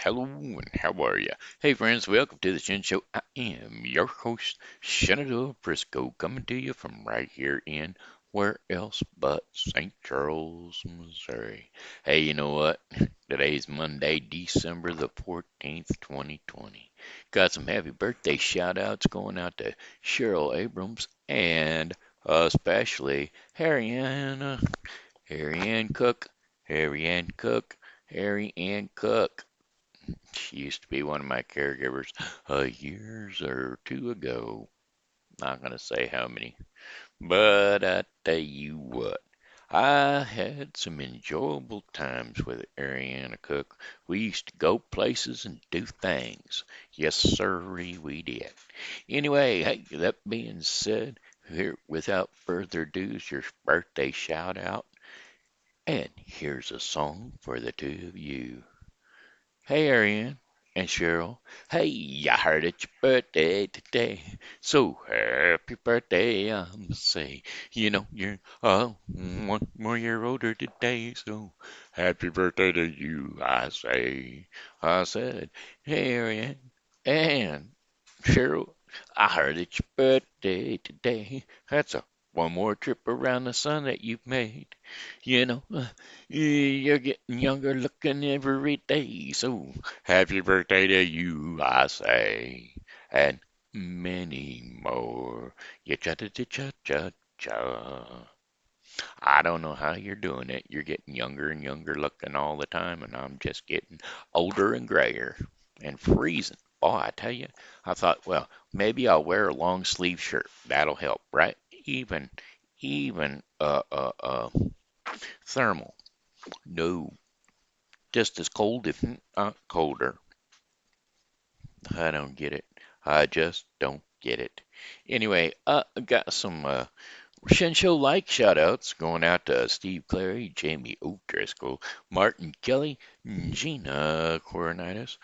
hello, and how are ya? Hey, friends, welcome to the Shen Show. I am your host, Shenandoah Briscoe, coming to you from right here in where else but St. Charles, Missouri. Hey, you know what? Today's Monday, December the 14th, 2020. Got some happy birthday shout outs going out to Cheryl Abrams and especially Arieann, Arieann Cook, Arieann Cook, Arieann Cook. She used to be one of my caregivers years or two ago. Not gonna say how many, but I tell you what, I had some enjoyable times with Ariana Cook. We used to go places and do things. Yes, sirree, we did. Anyway, hey, that being said, here, without further ado, is your birthday shout out, and here's a song for the two of you. Hey, Ariane and Cheryl. Hey, I heard it's your birthday today. So happy birthday, I'm say. You know, you're 1 more year older today. So happy birthday to you, I say. I said, hey, Ariane and Cheryl. I heard it's your birthday today. That's a one more trip around the sun that you've made. You know, you're getting younger looking every day. So happy birthday to you, I say. And many more. Ya cha cha cha cha cha. I don't know how you're doing it. You're getting younger and younger looking all the time, and I'm just getting older and grayer and freezing. Oh, I tell you, I thought, well, maybe I'll wear a long sleeve shirt. That'll help, right? Even, even thermal. No, just as cold, if not colder. I don't get it. I just don't get it. Anyway, I got some Shen Show like shout outs going out to Steve Clary, Jamie O'Driscoll, Martin Kelly, Gina Cornites,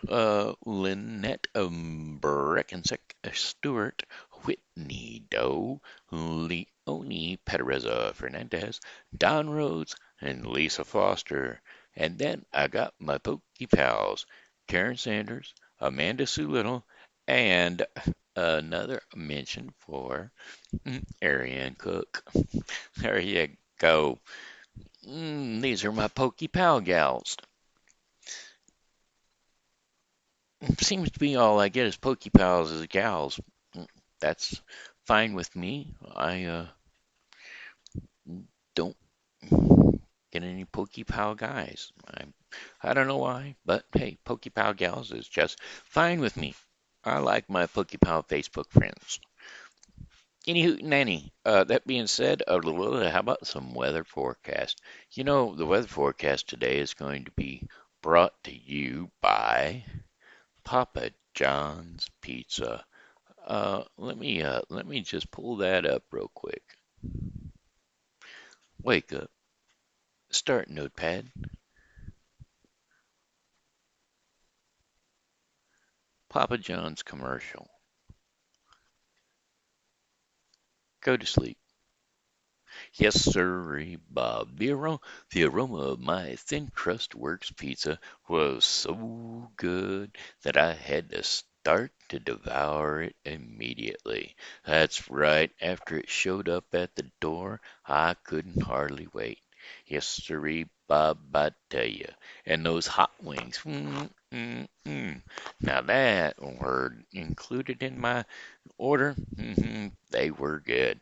Lynnette Brackensick, Stewart, Whitney Doe, Leony, Pedraza, Fernandez, Don Rhoads, and Lisa Foster. And then I got my pokey pals, Karen Sanders, Amanda Sue Little, and another mention for Ariane Cook. There you go. These are my pokey pal gals. Seems to be all I get is pokey pals as gals. That's fine with me. I don't get any pokey pal guys. I don't know why, but hey, pokey pal gals is just fine with me. I like my pokey pal Facebook friends. Any hoot nanny. That being said, how about some weather forecast? You know, the weather forecast today is going to be brought to you by Papa John's Pizza. Let me just pull that up real quick. Wake up, start notepad, Papa John's commercial. Go to sleep. Yes, sirree, Bob. The aroma of my thin crust works pizza was so good that I had to start to devour it immediately. That's right, after it showed up at the door, I couldn't hardly wait. Yes, sirree, Bob, I tell you. And those hot wings. Now that were included in my order. They were good.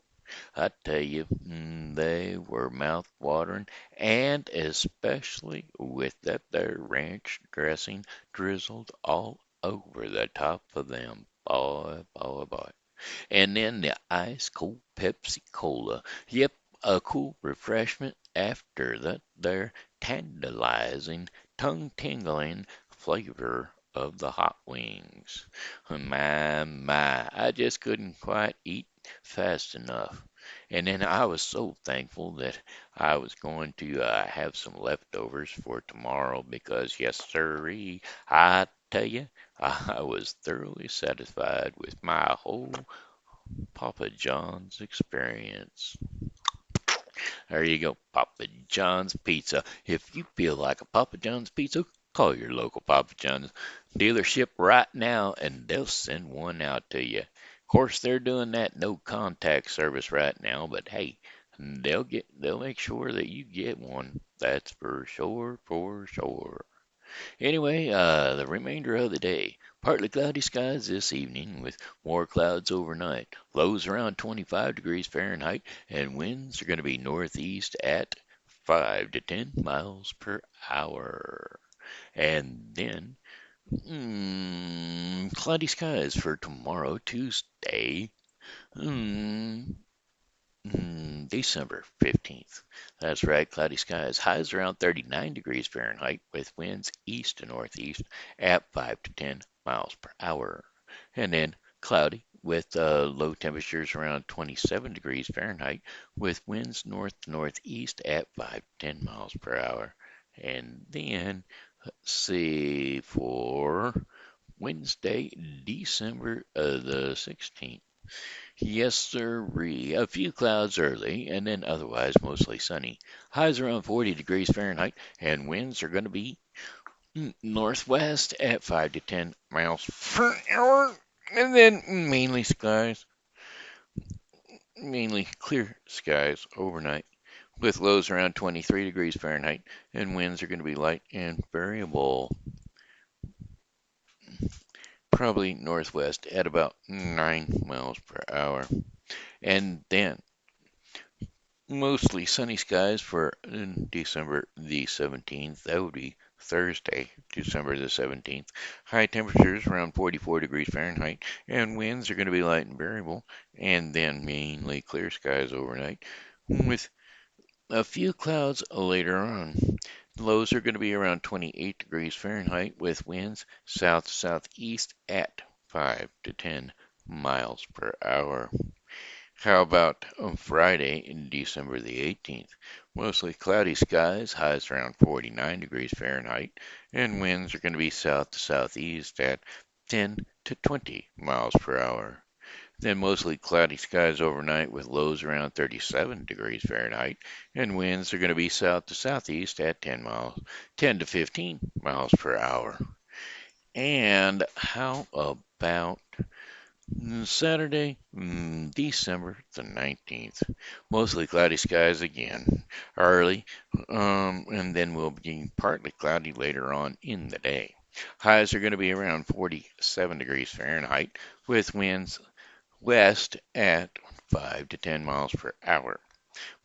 I tell you, they were mouth-watering, and especially with that there ranch dressing drizzled all over the top of them. Boy, boy, boy. And then the ice cold Pepsi Cola. Yep, a cool refreshment after that there tantalizing, tongue-tingling flavor of the hot wings. My, I just couldn't quite eat fast enough. And then I was so thankful that I was going to have some leftovers for tomorrow because, yes, sirree, I tell you, I was thoroughly satisfied with my whole Papa John's experience. There you go, Papa John's pizza. If you feel like a Papa John's pizza, Call your local Papa John's dealership right now and they'll send one out to you. Of course, they're doing that no contact service right now, but hey, they'll make sure that you get one. That's for sure, for sure. Anyway, the remainder of the day. Partly cloudy skies this evening with more clouds overnight. Lows around 25 degrees Fahrenheit and winds are going to be northeast at 5 to 10 miles per hour. And then, cloudy skies for tomorrow, Tuesday. Mm, December 15th. That's right, cloudy skies. Highs around 39 degrees Fahrenheit with winds east to northeast at 5 to 10 miles per hour. And then cloudy with low temperatures around 27 degrees Fahrenheit with winds north to northeast at 5 to 10 miles per hour. And then, let's see, for Wednesday, December the 16th. Yes, sirree. A few clouds early, and then otherwise mostly sunny. Highs around 40 degrees Fahrenheit, and winds are going to be northwest at 5 to 10 miles per hour. And then mainly clear skies overnight, with lows around 23 degrees Fahrenheit, and winds are going to be light and variable. Probably northwest at about 9 miles per hour. And then mostly sunny skies for December the 17th. That would be Thursday, December the 17th. High temperatures around 44 degrees Fahrenheit, and winds are going to be light and variable. And then mainly clear skies overnight with a few clouds later on. Lows are going to be around 28 degrees Fahrenheit with winds south southeast at 5 to 10 miles per hour. How about on Friday, December the 18th? Mostly cloudy skies, highs around 49 degrees Fahrenheit, and winds are going to be south to southeast at 10 to 20 miles per hour. Then mostly cloudy skies overnight with lows around 37 degrees Fahrenheit, and winds are going to be south to southeast at 10 to 15 miles per hour. And how about Saturday, December the 19th. Mostly cloudy skies again early, and then we'll be partly cloudy later on in the day. Highs are going to be around 47 degrees Fahrenheit with winds west at 5 to 10 miles per hour.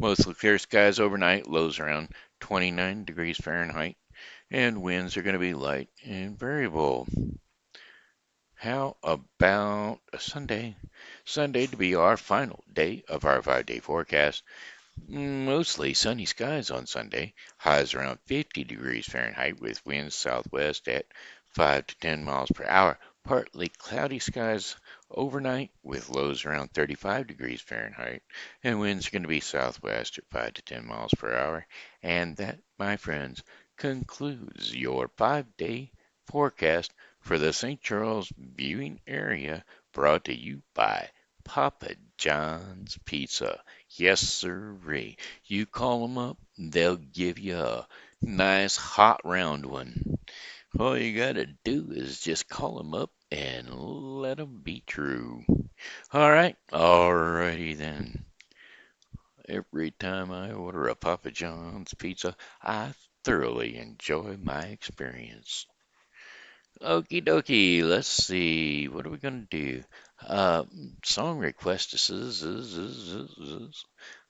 Mostly clear skies overnight, lows around 29 degrees Fahrenheit, and winds are going to be light and variable. How about a Sunday? Sunday to be our final day of our 5-day forecast. Mostly sunny skies on Sunday. Highs around 50 degrees Fahrenheit with winds southwest at 5 to 10 miles per hour. Partly cloudy skies overnight with lows around 35 degrees Fahrenheit. And winds are going to be southwest at 5 to 10 miles per hour. And that, my friends, concludes your 5-day forecast for the St. Charles viewing area, brought to you by Papa John's Pizza. Yes, sirree. You call 'em up, they'll give you a nice hot round one. All you gotta do is just call 'em up and let 'em be true. All right, alrighty then. Every time I order a Papa John's pizza, I thoroughly enjoy my experience. Okie dokie, let's see. What are we gonna do? Song requests.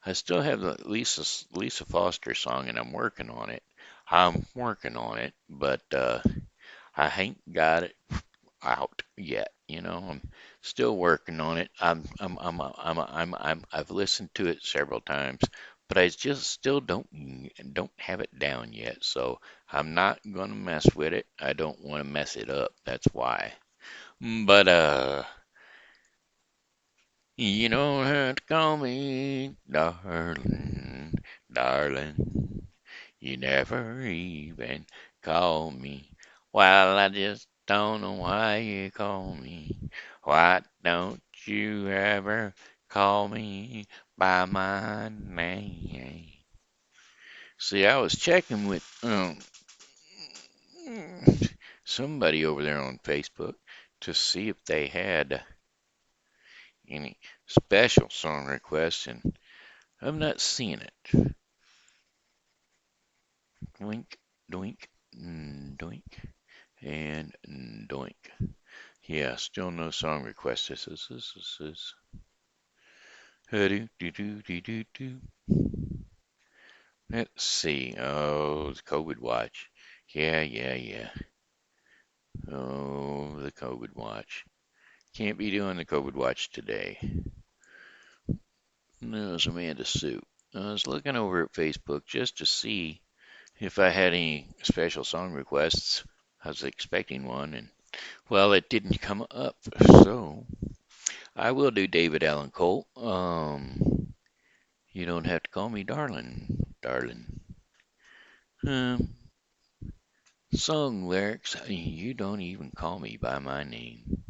I still have the Lisa Foster song, and I'm working on it. But I ain't got it out yet. I'm still working on it. I've listened to it several times, but I just still don't have it down yet. So I'm not gonna mess with it. I don't want to mess it up. That's why. But you don't have to call me darling, darling. You never even call me. Well, I just don't know why you call me. Why don't you ever call me by my name? See, I was checking with somebody over there on Facebook to see if they had any special song requests, and I'm not seeing it. Doink, doink, doink, and doink. Yeah, still no song requests. This is. Do do do do do do. Let's see. Oh, the COVID watch. Yeah. Oh, the COVID watch. Can't be doing the COVID watch today. No, it's Amanda Sue. I was looking over at Facebook just to see if I had any special song requests. I was expecting one, and well, it didn't come up. So I will do David Allan Coe. You don't have to call me darling. Um, Song lyrics. You don't even call me by my name.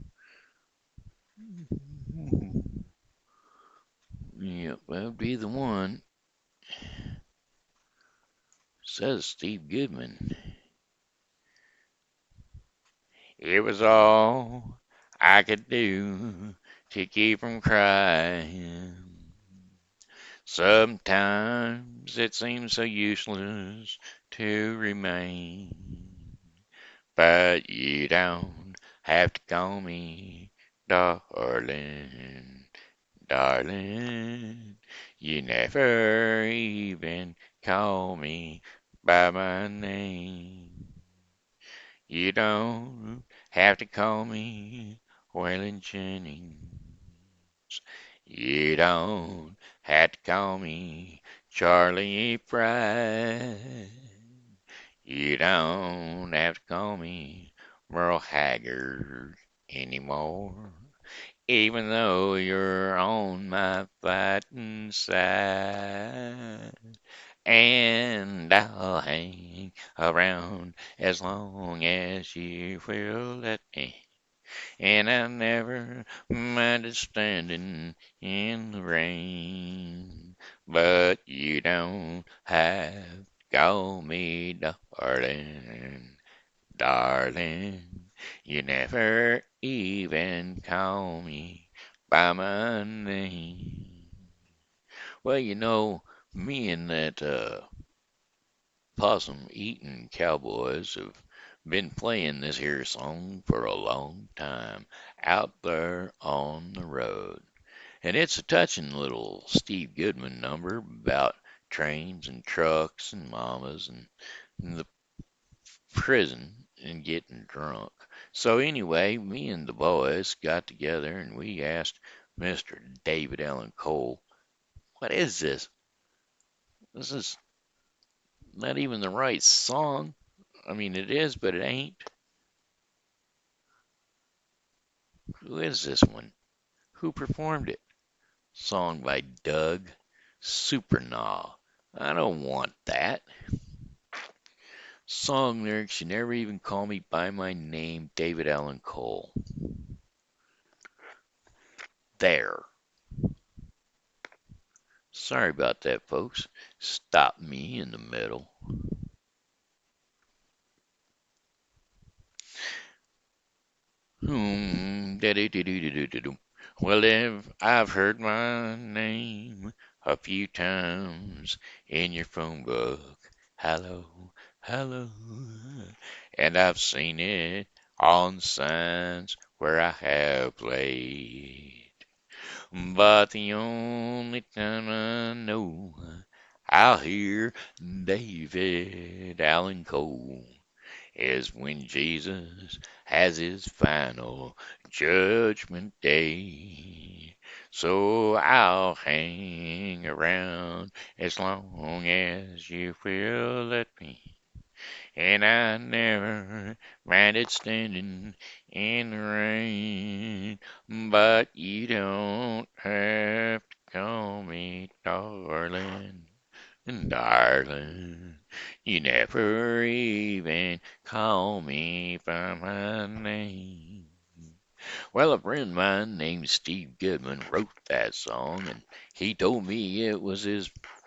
Yep, that would be the one. Says Steve Goodman. It was all I could do to keep from crying. Sometimes it seems so useless to remain. But you don't have to call me darling, darling. You never even call me by my name. You don't have to call me Waylon Jennings. You don't have to call me Charlie Pride. You don't have to call me Merle Haggard anymore. Even though you're on my fighting side. And I'll hang around as long as you will let me. And I never minded standing in the rain. But you don't have to call me darling, darling. You never even call me by my name. Well, me and that possum eating cowboys have been playing this here song for a long time out there on the road. And it's a touching little Steve Goodman number about trains and trucks and mamas and the prison and getting drunk. So anyway, me and the boys got together and we asked Mr. David Allan Coe, what is this? This is not even the right song. I mean, it is, but it ain't. Who is this one? Who performed it? Song by Doug Supernaw. I don't want that. Song lyrics, you never even call me by my name, David Allan Coe. There. Sorry about that, folks. Stop me in the middle. Well, I've heard my name a few times in your phone book. Hello, hello. And I've seen it on signs where I have played. But the only time I know I'll hear David Allan Coe is when Jesus has his final judgment day. So I'll hang around as long as you will let me. And I never minded standing in the rain, but you don't have to call me darling. Darling, you never even call me by my name. Well, a friend of mine named Steve Goodman wrote that song, and he told me it was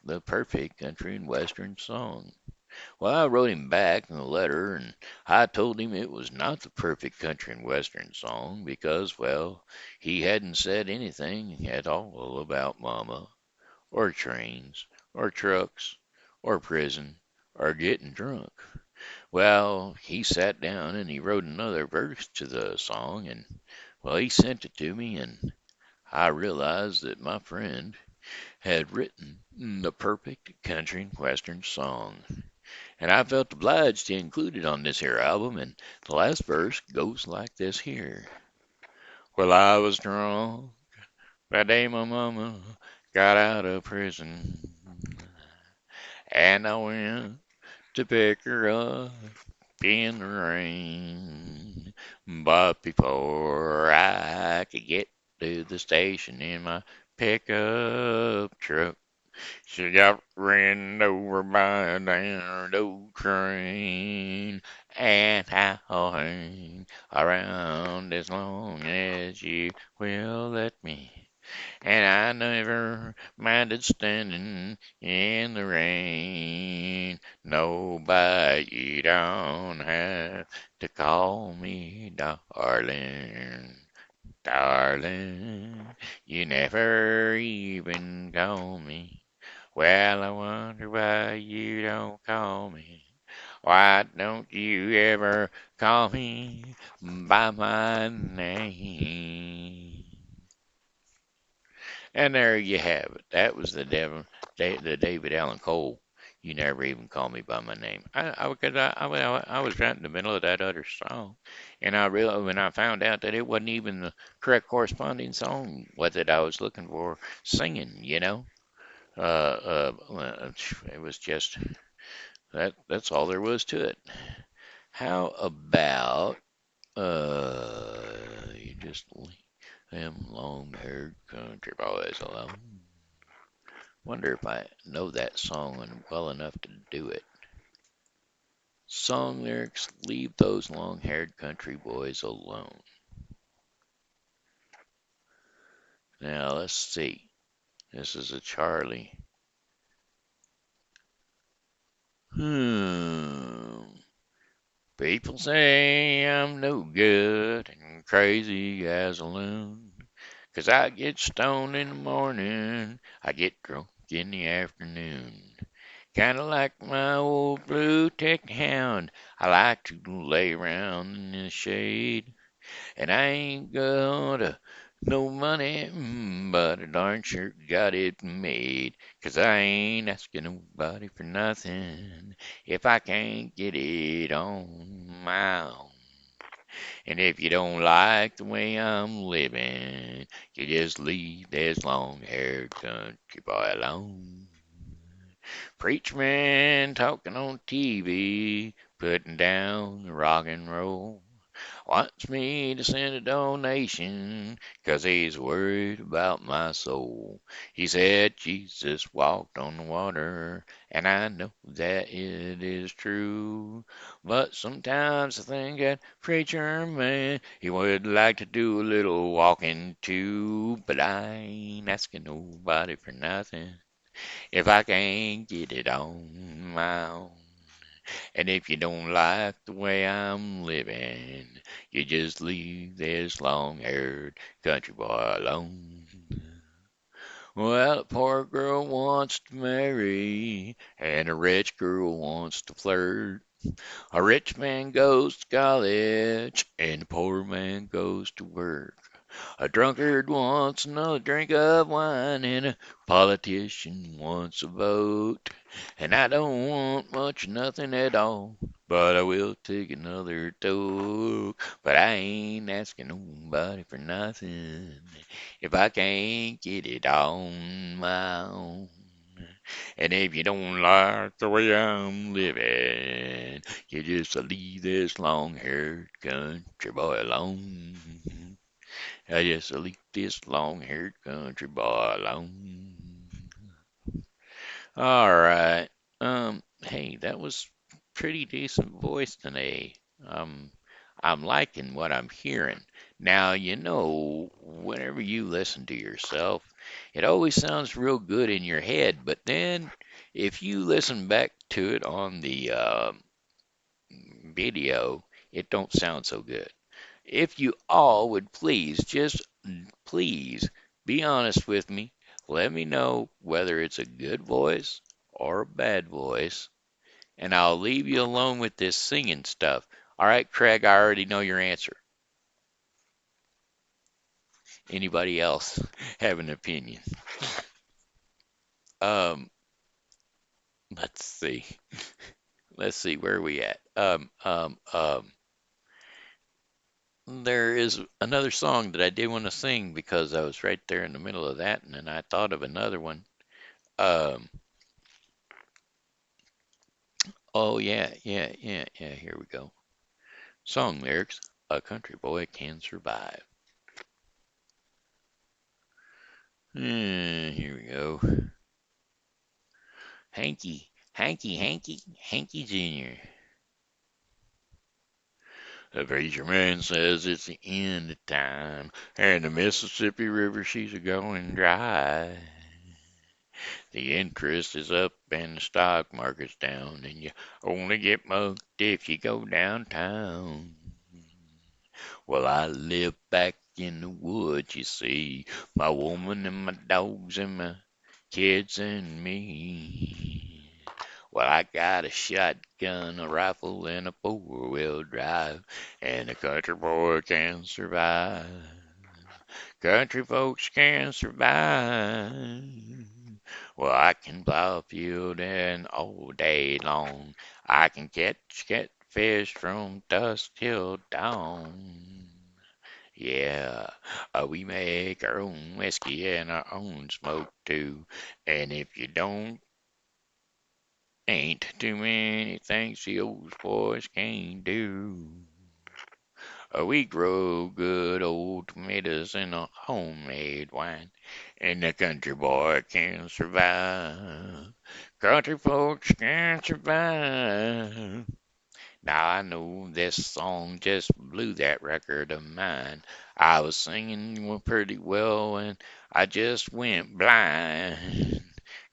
the perfect country and western song. Well, I wrote him back in a letter, and I told him it was not the perfect country and western song because, well, he hadn't said anything at all about mama, or trains, or trucks, or prison, or getting drunk. Well, he sat down and he wrote another verse to the song, and, well, he sent it to me, and I realized that my friend had written the perfect country and western song. And I felt obliged to include it on this here album, and the last verse goes like this here. Well, I was drunk that day my mama got out of prison, and I went to pick her up in the rain. But before I could get to the station in my pickup truck, she got ran over by a darned old train, and I'll hang around as long as you will let me. And I never minded standing in the rain. Nobody, you don't have to call me darling. Darling, you never even call me. Well, I wonder why you don't call me. Why don't you ever call me by my name? And there you have it. That was the David Allen Cole. You never even call me by my name. I was right in the middle of that other song, and I realized when I found out that it wasn't even the correct corresponding song with it I was looking for singing. It was just that. That's all there was to it. How about you just leave them long-haired country boys alone? Wonder if I know that song well enough to do it. Song lyrics, leave those long-haired country boys alone. Now let's see. This is a Charlie. People say I'm no good and crazy as a loon. 'Cause I get stoned in the morning, I get drunk in the afternoon. Kinda like my old blue tick hound, I like to lay around in the shade. And I ain't got no money, but I darn sure got it made. 'Cause I ain't asking nobody for nothing if I can't get it on my own. And if you don't like the way I'm living, you just leave this long-haired country boy alone. Preacher man talking on TV, putting down the rock and roll. Wants me to send a donation, 'cause he's worried about my soul. He said Jesus walked on the water, and I know that it is true. But sometimes I think that preacher man, he would like to do a little walking too. But I ain't asking nobody for nothing if I can't get it on my own. And if you don't like the way I'm living, you just leave this long-haired country boy alone. Well, a poor girl wants to marry, and a rich girl wants to flirt. A rich man goes to college, and a poor man goes to work. A drunkard wants another drink of wine, and a politician wants a vote. And I don't want much of nothing at all, but I will take another toke. But I ain't asking nobody for nothing if I can't get it on my own. And if you don't like the way I'm living, you just leave this long-haired country boy alone. I just leave this long-haired country boy alone. All right. Hey, that was pretty decent voice today. Um, I'm liking what I'm hearing. Now, whenever you listen to yourself, it always sounds real good in your head, but then if you listen back to it on the video, it don't sound so good. If you all would please, just please be honest with me. Let me know whether it's a good voice or a bad voice, and I'll leave you alone with this singing stuff. All right, Craig, I already know your answer. Anybody else have an opinion? Um, let's see. Let's see where are we at. There is another song that I did want to sing because I was right there in the middle of that, and then I thought of another one. Um, oh yeah. Here we go. Song lyrics: A country boy can survive. Here we go. Hanky Jr. The preacher man says it's the end of time, and the Mississippi River she's a going dry. The interest is up and the stock market's down, and you only get mugged if you go downtown. Well, I live back in the woods, you see, my woman and my dogs and my kids and me. Well, I got a shotgun, a rifle, and a four-wheel drive, and a country boy can survive. Country folks can survive. Well, I can plow a field and all day long. I can catch catfish from dusk till dawn. Yeah, we make our own whiskey and our own smoke too. And if you don't, ain't too many things the old boys can do. We grow good old tomatoes and a homemade wine, and the country boy can survive. Country folks can survive. Now I know this song just blew that record of mine. I was singing pretty well and I just went blind.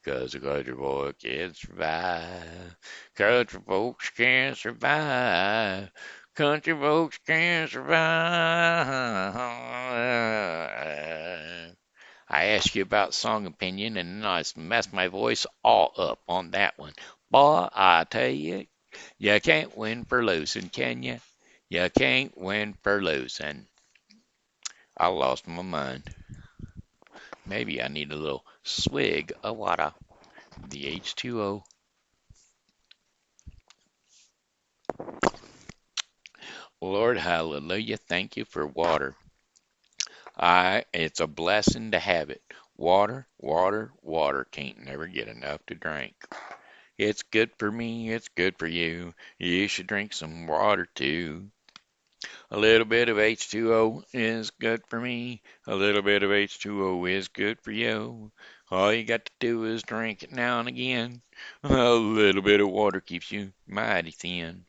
'Cause a country boy can survive. Country folks can survive. Country folks can survive. I asked you about song opinion and I messed my voice all up on that one. Boy, I tell you, you can't win for losing, can you? You can't win for losing. I lost my mind. Maybe I need a little swig of water. The H2O. Lord, hallelujah. Thank you for water. It's a blessing to have it. Water. Can't never get enough to drink. It's good for me. It's good for you. You should drink some water too. A little bit of H2O is good for me. A little bit of H2O is good for you. All you got to do is drink it now and again. A little bit of water keeps you mighty thin.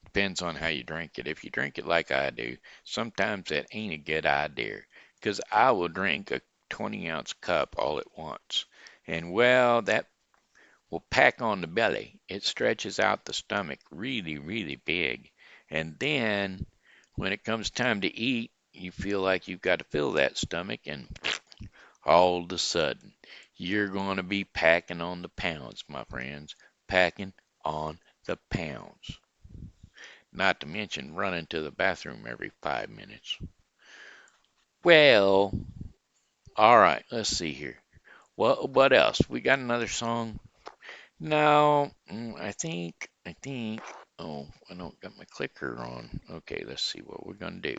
Depends on how you drink it. If you drink it like I do, sometimes that ain't a good idea. 'Cause I will drink a 20-ounce cup all at once. And well, that will pack on the belly. It stretches out the stomach really big. And then when it comes time to eat, you feel like you've got to fill that stomach, and all of a sudden, you're going to be packing on the pounds, my friends. Packing on the pounds. Not to mention running to the bathroom every 5 minutes. Well, all right, let's see here. What else? We got another song. No, I think. Oh, I don't got my clicker on. Okay, let's see what we're gonna do.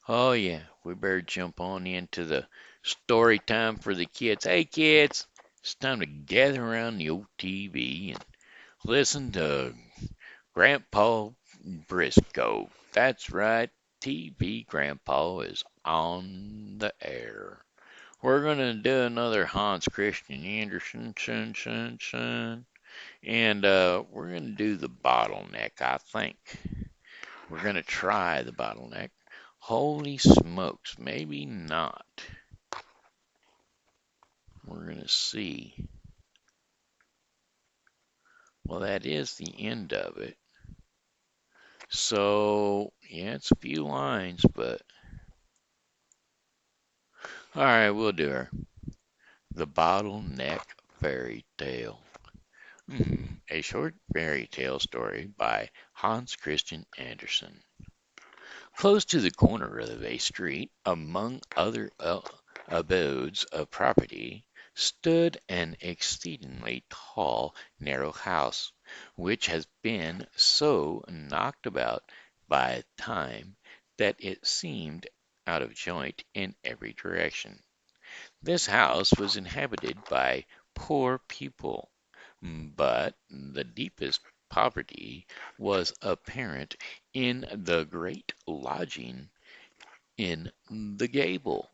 Oh yeah, we better jump on into the story time for the kids. Hey kids, it's time to gather around the old TV and listen to Grandpa Briscoe. That's right, TV Grandpa is on the air. We're gonna do another Hans Christian Andersen, son. And we're going to do the bottleneck, I think. We're going to try the bottleneck. Holy smokes, maybe not. We're going to see. Well, that is the end of it. So, yeah, it's a few lines, but all right, we'll do her. The Bottleneck Fairy Tale. A short fairy tale story by Hans Christian Andersen. Close to the corner of a street, among other abodes of property, stood an exceedingly tall, narrow house, which has been so knocked about by time that it seemed out of joint in every direction. This house was inhabited by poor people, but the deepest poverty was apparent in the great lodging in the gable,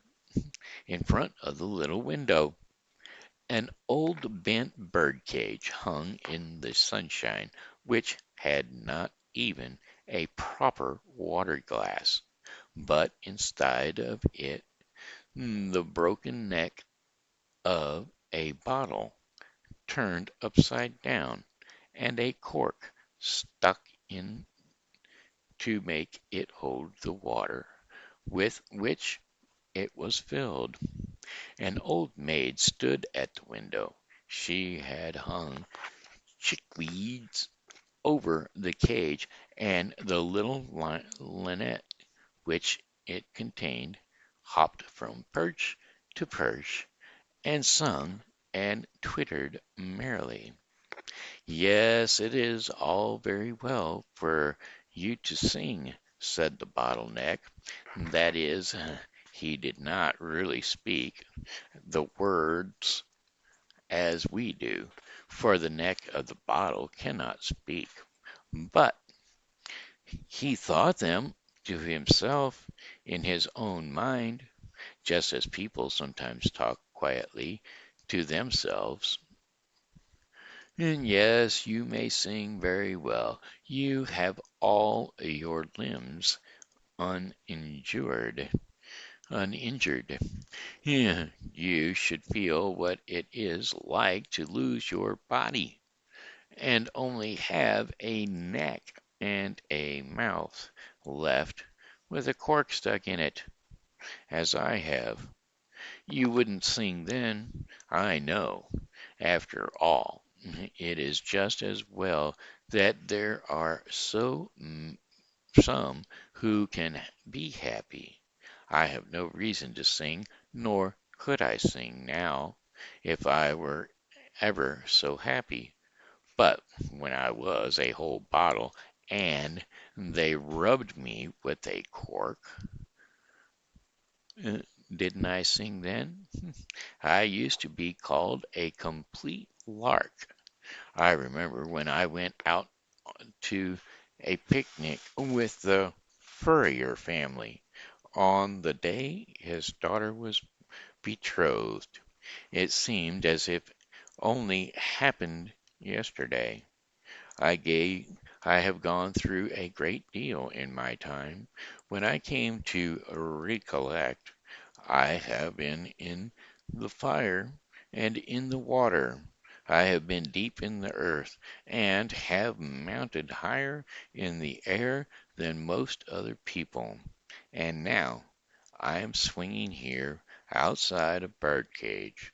in front of the little window. An old bent bird cage hung in the sunshine, which had not even a proper water glass, but instead of it the broken neck of a bottle turned upside down, and a cork stuck in to make it hold the water with which it was filled. An old maid stood at the window. She had hung chickweeds over the cage, and the little Lynnette which it contained hopped from perch to perch, and sung and twittered merrily. "Yes, it is all very well for you to sing," said the bottleneck. That is, he did not really speak the words as we do, for the neck of the bottle cannot speak. But he thought them to himself in his own mind, just as people sometimes talk quietly to themselves. And yes, you may sing very well. You have all your limbs uninjured. Uninjured. Yeah, you should feel what it is like to lose your body and only have a neck and a mouth left with a cork stuck in it, as I have. You wouldn't sing then, I know. After all, it is just as well that there are some who can be happy. I have no reason to sing, nor could I sing now, if I were ever so happy. But when I was a whole bottle, and they rubbed me with a cork, uh, didn't I sing then? I used to be called a complete lark. I remember when I went out to a picnic with the Furrier family on the day his daughter was betrothed. It seemed as if only happened yesterday. I gave, I have gone through a great deal in my time. When I came to recollect, I have been in the fire and in the water. I have been deep in the earth, and have mounted higher in the air than most other people. And now I am swinging here outside a birdcage,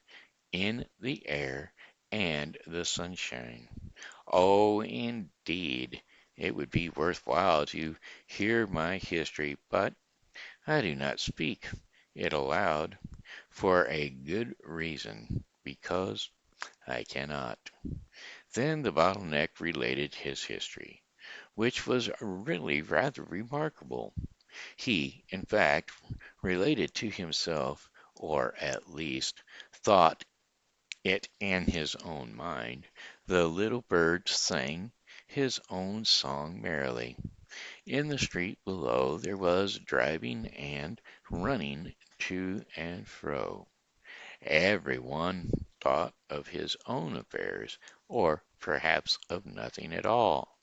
in the air and the sunshine. Oh, indeed, it would be worth while to hear my history, but I do not speak it aloud, for a good reason, because I cannot. Then the bottleneck related his history, which was really rather remarkable. He, in fact, related to himself, or at least thought it in his own mind. The little bird sang his own song merrily. In the street below there was driving and running to and fro. Every one thought of his own affairs, or perhaps of nothing at all.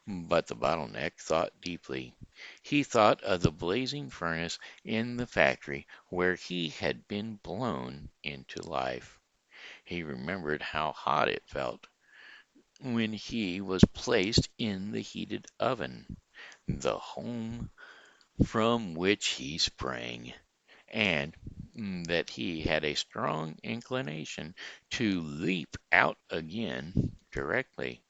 But the bottleneck thought deeply. He thought of the blazing furnace in the factory where he had been blown into life. He remembered how hot it felt when he was placed in the heated oven, the home from which he sprang, and that he had a strong inclination to leap out again directly.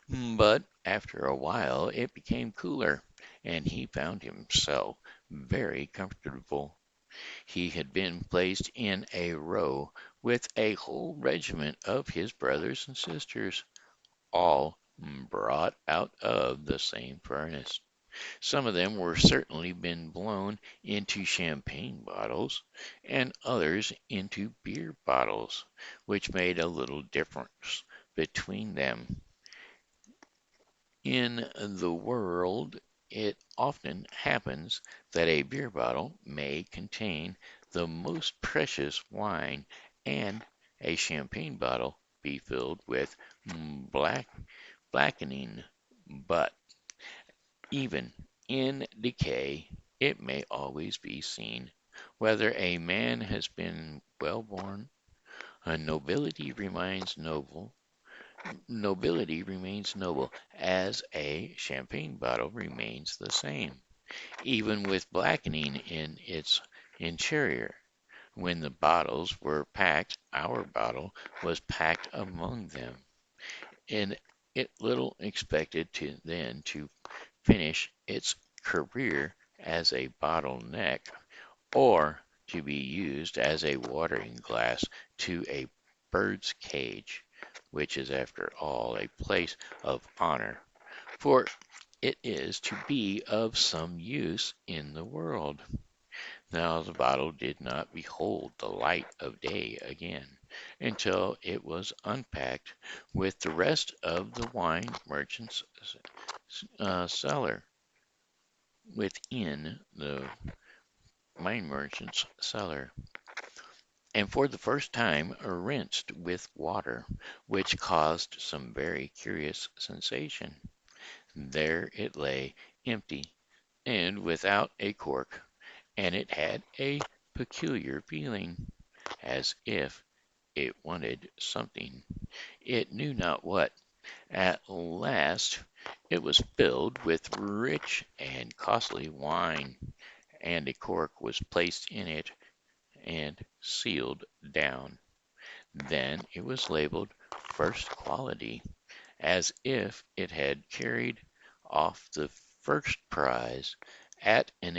But after a while it became cooler, and he found himself very comfortable. He had been placed in a row with a whole regiment of his brothers and sisters, all brought out of the same furnace. Some of them were certainly been blown into champagne bottles, and others into beer bottles, which made a little difference between them. In the world, it often happens that a beer bottle may contain the most precious wine, and a champagne bottle be filled with black blackening. But even in decay, it may always be seen whether a man has been well born. Nobility remains noble. Nobility remains noble, as a champagne bottle remains the same, even with blackening in its interior. When the bottles were packed, our bottle was packed among them, and it little expected to finish its career as a bottleneck, or to be used as a watering glass to a bird's cage, which is after all a place of honor, for it is to be of some use in the world. Now the bottle did not behold the light of day again until it was unpacked with the rest of the wine merchant's cellar, within the wine merchant's cellar, and for the first time rinsed with water, which caused some very curious sensation. There it lay, empty and without a cork, and it had a peculiar feeling, as if it wanted something, it knew not what. At last it was filled with rich and costly wine, and a cork was placed in it and sealed down. Then it was labeled first quality, as if it had carried off the first prize at an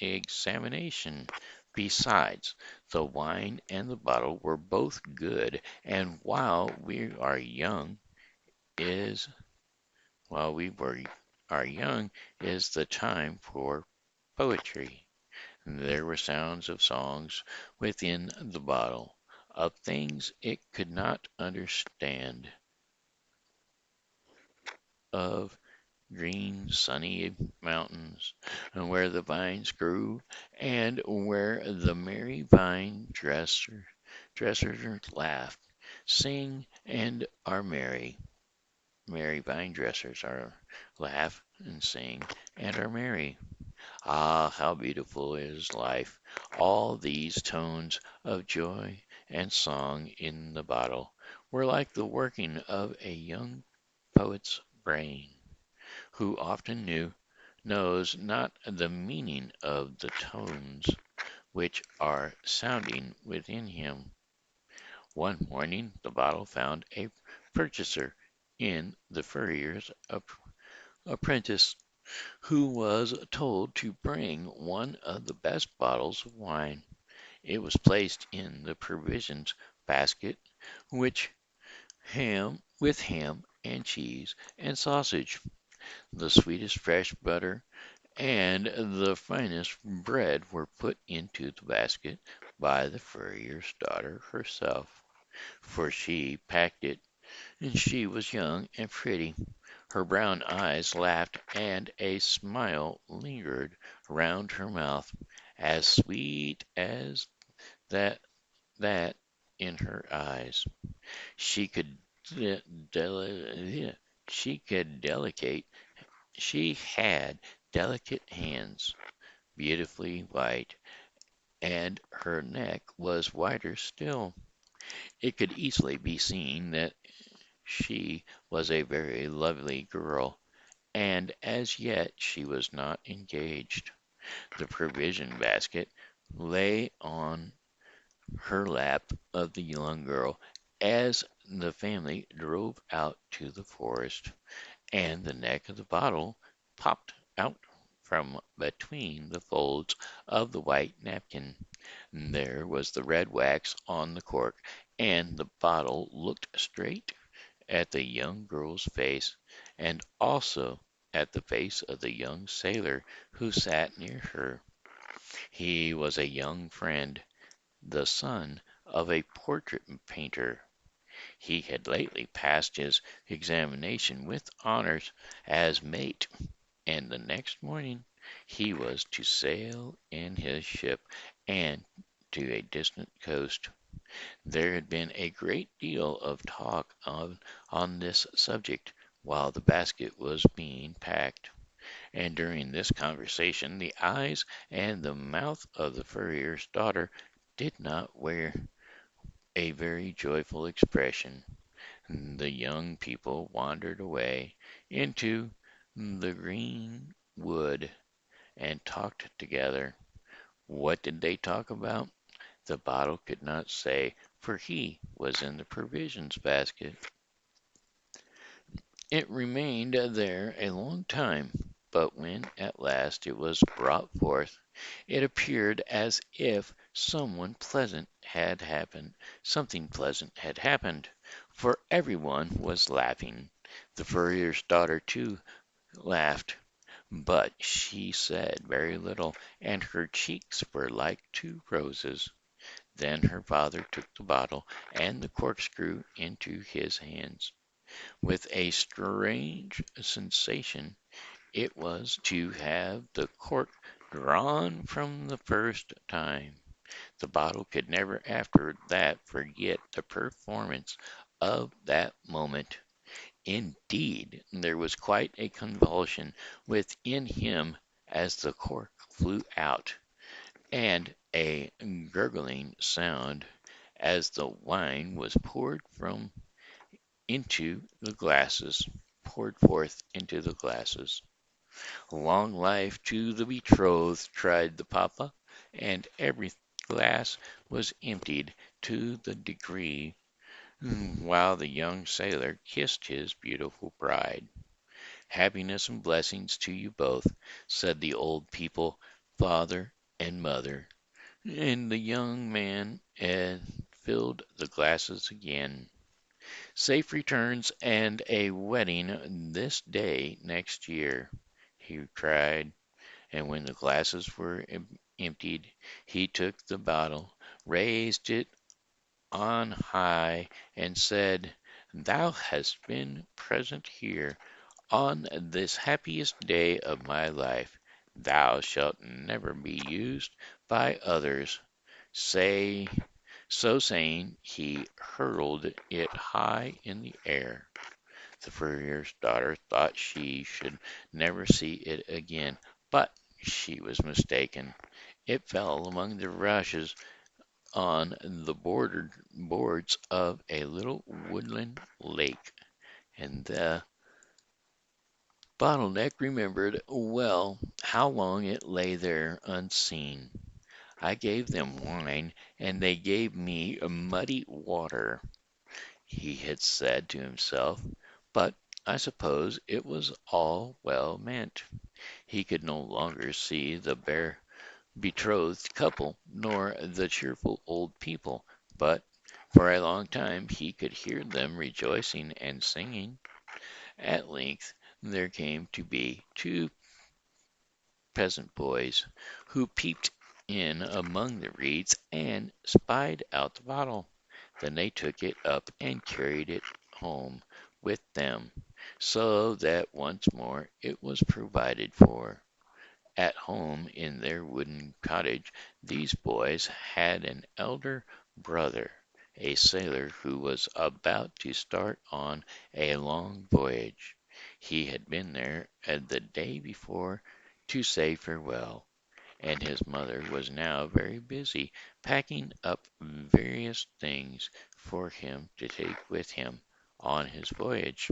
examination. Besides, the wine and the bottle were both good, and is while we were are young is the time for poetry. There were sounds of songs within the bottle, of things it could not understand, of green sunny mountains, where the vines grew, and where the merry dressers laugh, sing, and are merry. Merry vine dressers are laugh and sing and are merry. Ah, how beautiful is life! All these tones of joy and song in the bottle were like the working of a young poet's brain, who often knows not the meaning of the tones which are sounding within him. One morning the bottle found a purchaser in the furrier's apprentice, who was told to bring one of the best bottles of wine. It was placed in the provisions basket, which ham and cheese and sausage, the sweetest fresh butter, and the finest bread were put into the basket by the furrier's daughter herself, for she packed it, and she was young and pretty. Her brown eyes laughed, and a smile lingered round her mouth, as sweet as that in her eyes. She could de- deli- she could delicate she had delicate hands, beautifully white, and her neck was whiter still. It could easily be seen that She was a very lovely girl, and as yet she was not engaged. The provision basket lay on her lap of the young girl as the family drove out to the forest, and the neck of the bottle popped out from between the folds of the white napkin. There was the red wax on the cork, and the bottle looked straight at the young girl's face, and also at the face of the young sailor who sat near her. He was a young friend, the son of a portrait painter. He had lately passed his examination with honors as mate, and the next morning he was to sail in his ship and to a distant coast. There had been a great deal of talk on this subject while the basket was being packed, and during this conversation the eyes and the mouth of the furrier's daughter did not wear a very joyful expression. The young people wandered away into the green wood and talked together. What did they talk about? The bottle could not say, for he was in the provisions basket. It remained there a long time, but when at last it was brought forth, it appeared as if something pleasant had happened, for everyone was laughing. The furrier's daughter, too, laughed, but she said very little, and her cheeks were like two roses. Then her father took the bottle and the corkscrew into his hands. With a strange sensation it was to have the cork drawn from the first time. The bottle could never after that forget the performance of that moment. Indeed, there was quite a convulsion within him as the cork flew out, and a gurgling sound as the wine was into the glasses, poured forth into the glasses. Long life to the betrothed, cried the papa, and every glass was emptied to the degree, while the young sailor kissed his beautiful bride. Happiness and blessings to you both, said the old people, father and mother, and the young man had filled the glasses again. Safe returns and a wedding this day next year, he cried, and when the glasses were emptied, he took the bottle, raised it on high, and said, Thou hast been present here on this happiest day of my life. Thou shalt never be used by others. Say, so saying, he hurled it high in the air. The furrier's daughter thought she should never see it again, but she was mistaken. It fell among the rushes on the boards of a little woodland lake, and the bottleneck remembered well how long it lay there unseen. I gave them wine, and they gave me muddy water, he had said to himself, but I suppose it was all well meant. He could no longer see the bare betrothed couple, nor the cheerful old people, but for a long time he could hear them rejoicing and singing. At length there came to be two peasant boys, who peeped in among the reeds and spied out the bottle. Then they took it up and carried it home with them, so that once more it was provided for. At home in their wooden cottage these boys had an elder brother, a sailor who was about to start on a long voyage. He had been there the day before to say farewell, and his mother was now very busy packing up various things for him to take with him on his voyage.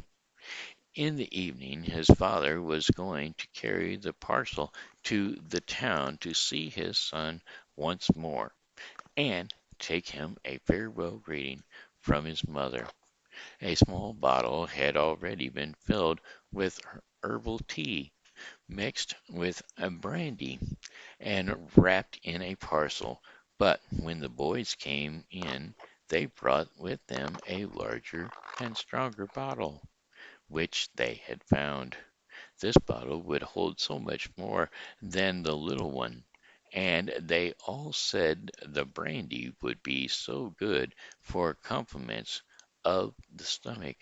In the evening his father was going to carry the parcel to the town to see his son once more, and take him a farewell greeting from his mother. A small bottle had already been filled with herbal tea, mixed with a brandy, and wrapped in a parcel, but when the boys came in they brought with them a larger and stronger bottle, which they had found. This bottle would hold so much more than the little one, and they all said the brandy would be so good for compliments of the stomach,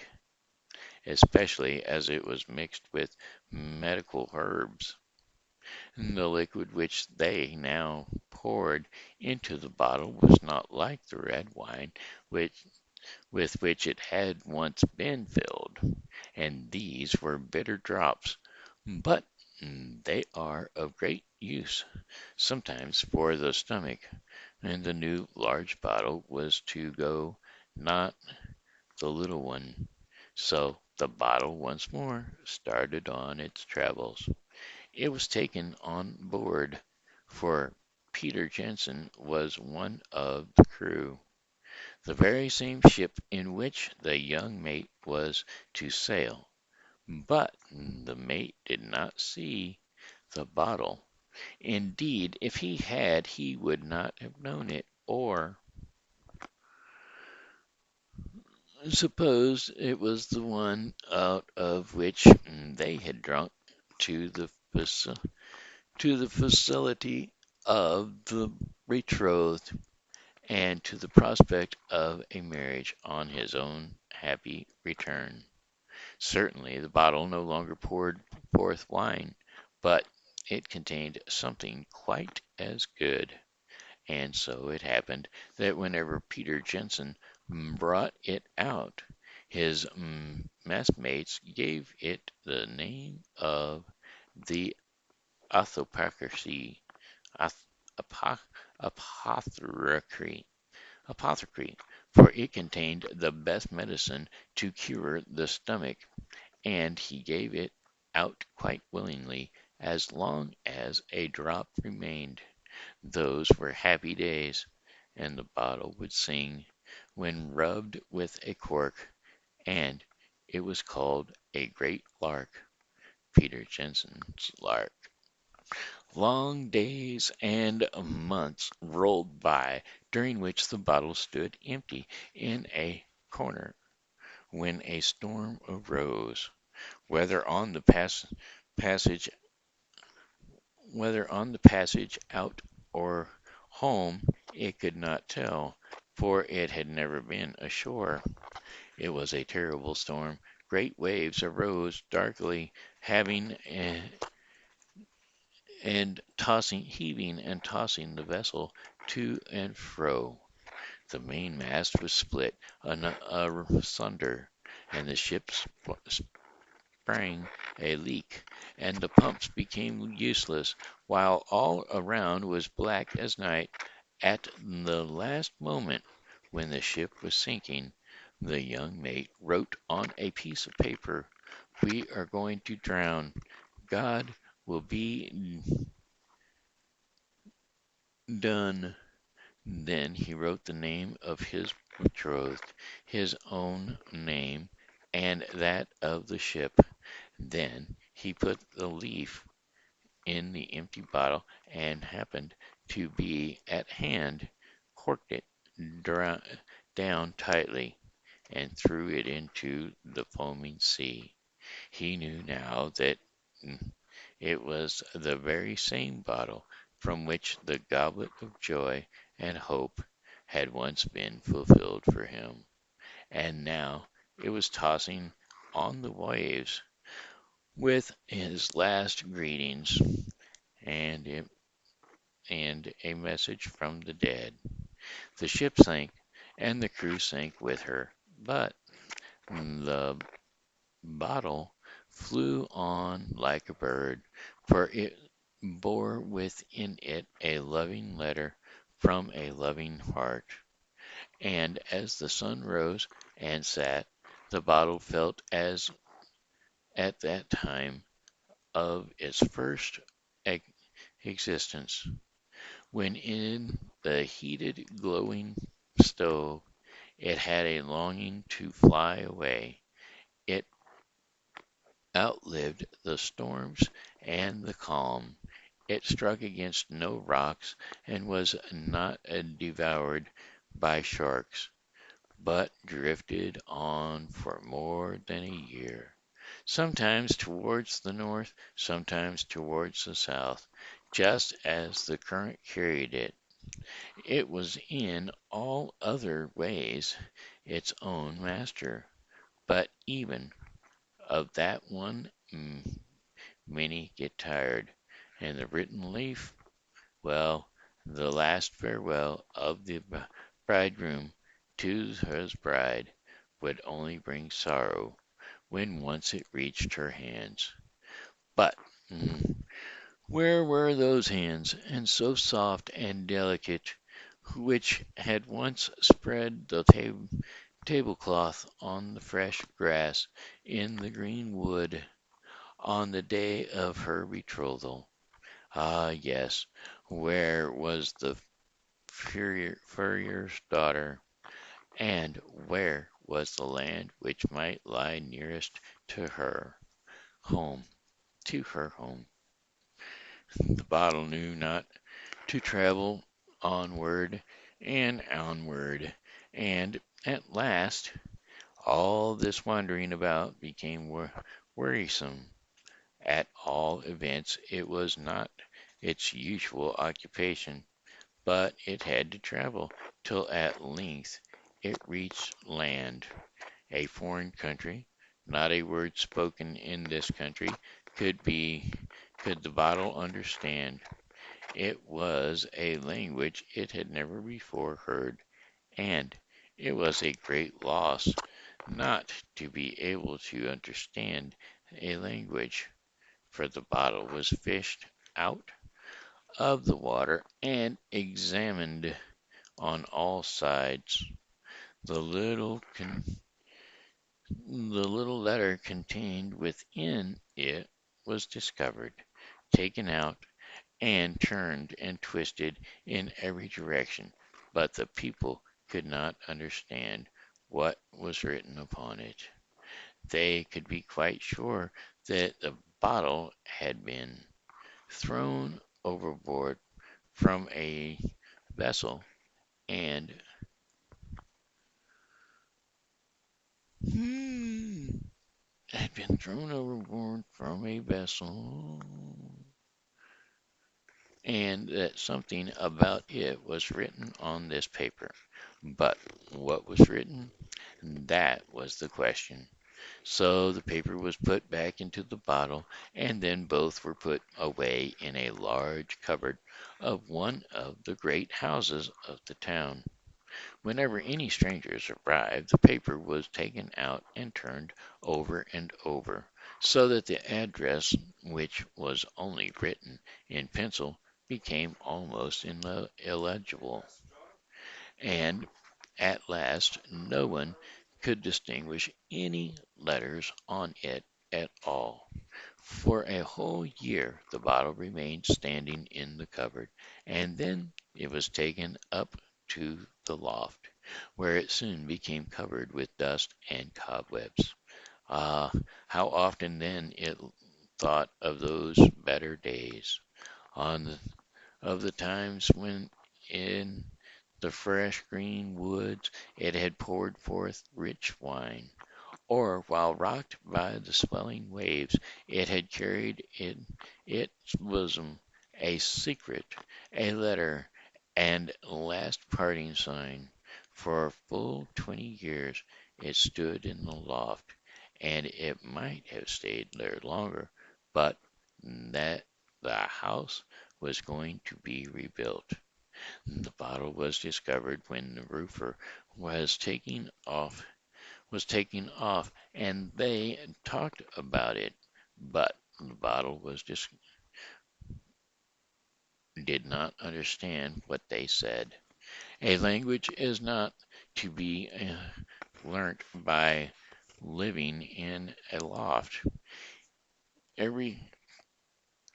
especially as it was mixed with medical herbs. The liquid which they now poured into the bottle was not like the red wine with which it had once been filled, and these were bitter drops, but they are of great use sometimes for the stomach, and the new large bottle was to go, not the little one. So the bottle once more started on its travels. It was taken on board, for Peter Jensen was one of the crew, the very same ship in which the young mate was to sail. But the mate did not see the bottle. Indeed, if he had, he would not have known it, or supposed it was the one out of which they had drunk to the facility of the betrothed, and to the prospect of a marriage on his own happy return. Certainly the bottle no longer poured forth wine, but it contained something quite as good. And so it happened that whenever Peter Jensen brought it out, his messmates gave it the name of the apothecary, apothecary, apothecary, for it contained the best medicine to cure the stomach, and he gave it out quite willingly as long as a drop remained. Those were happy days, and the bottle would sing when rubbed with a cork, and it was called a great lark, Peter Jensen's lark. Long days and months rolled by, during which the bottle stood empty in a corner, when a storm arose. Whether on the passage whether on the passage out or home, it could not tell, for it had never been ashore. It was a terrible storm. Great waves arose darkly, having and heaving and tossing the vessel to and fro. The mainmast was split asunder, and the ship sprang a leak, and the pumps became useless, while all around was black as night. At the last moment, when the ship was sinking, the young mate wrote on a piece of paper, "We are going to drown. God will be done." Then he wrote the name of his betrothed, his own name, and that of the ship. Then he put the leaf in the empty bottle, and happened to be at hand, corked it down tightly, and threw it into the foaming sea. He knew now that it was the very same bottle from which the goblet of joy and hope had once been fulfilled for him, and now it was tossing on the waves with his last greetings and a message from the dead. The ship sank, and the crew sank with her, but the bottle flew on like a bird, for it bore within it a loving letter from a loving heart. And as the sun rose and set, The bottle felt as at that time of its first ex- existence, when in the heated, glowing stove it had a longing to fly away. It outlived the storms and the calm. It struck against no rocks and was not devoured by sharks, but drifted on for more than a year, sometimes towards the north, sometimes towards the south, just as the current carried it. It was in all other ways its own master, but even of that one many get tired, and the written leaf, well, the last farewell of the bridegroom to his bride would only bring sorrow when once it reached her hands. But where were those hands, and so soft and delicate, which had once spread the tablecloth on the fresh grass in the green wood on the day of her betrothal? Ah, yes, where was the furrier's daughter, and where was the land which might lie nearest to her home, to her home? The bottle knew not to travel onward, and at last all this wandering about became wearisome. At all events, it was not its usual occupation, but it had to travel till at length it reached land, a foreign country. Not a word spoken in this country could be could the bottle understand. It was a language it had never before heard, and it was a great loss not to be able to understand a language, for the bottle was fished out of the water and examined on all sides. The little the little letter contained within it was discovered, taken out, and turned and twisted in every direction, but the people could not understand what was written upon it. They could be quite sure that the bottle had been thrown overboard from a vessel and had been thrown overboard from a vessel, and that something about it was written on this paper. But what was written? That was the question. So the paper was put back into the bottle, and then both were put away in a large cupboard of one of the great houses of the town. Whenever any strangers arrived, the paper was taken out and turned over and over, so that the address, which was only written in pencil, became almost illegible, and at last no one could distinguish any letters on it at all. For a whole year the bottle remained standing in the cupboard, and then it was taken up to the loft, where it soon became covered with dust and cobwebs. Ah, how often then it thought of those better days, on the, of the times when in the fresh green woods it had poured forth rich wine, or while rocked by the swelling waves it had carried in its bosom a secret, a letter, and last parting sign. For full 20 years it stood in the loft, and it might have stayed there longer, but that the house was going to be rebuilt. The bottle was discovered when the roofer was taking off, and they talked about it, but the bottle did not understand what they said. A language is not to be learnt by living in a loft, every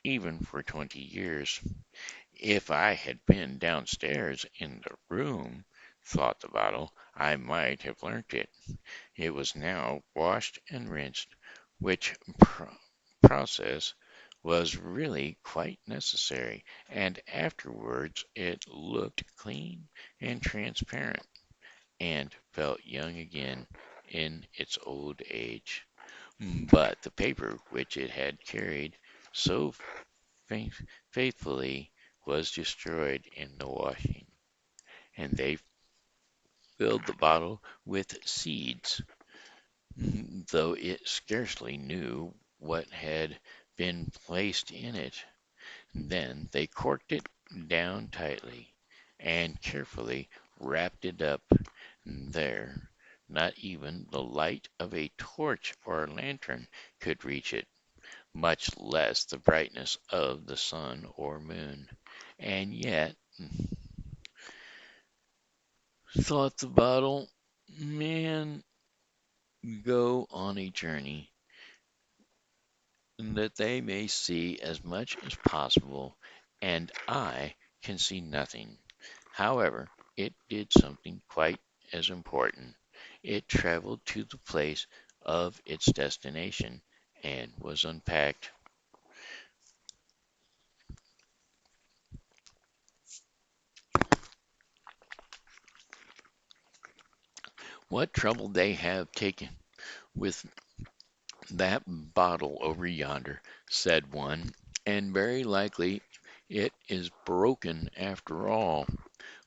even for 20 years. If I had been downstairs in the room, thought the bottle, I might have learnt it. It was now washed and rinsed, which process was really quite necessary, and afterwards it looked clean and transparent, and felt young again in its old age. But the paper which it had carried so faith- faithfully was destroyed in the washing, and they filled the bottle with seeds, though it scarcely knew what had been placed in it. Then they corked it down tightly, and carefully wrapped it up there. Not even the light of a torch or lantern could reach it, much less the brightness of the sun or moon. And yet, thought the bottle, man, go on a journey that they may see as much as possible, and I can see nothing. However, it did something quite as important. It traveled to the place of its destination and was unpacked. What trouble they have taken with that bottle over yonder, said one, and very likely it is broken after all.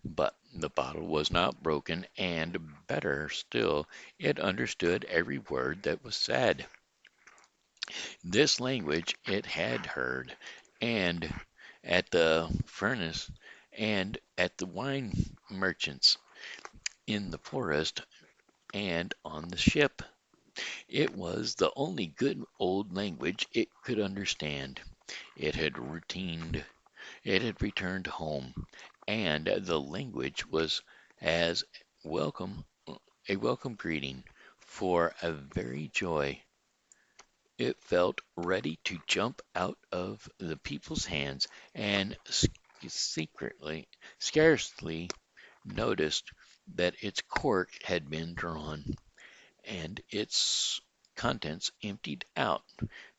But the bottle was not broken, and better still, it understood every word that was said. This language it had heard, and at the furnace, and at the wine merchants, in the forest, and on the ship. It was the only good old language it could understand. It had routined, it had returned home, and the language was as welcome a welcome greeting for a very joy. It felt ready to jump out of the people's hands, and secretly, scarcely noticed that its cork had been drawn, and its contents emptied out,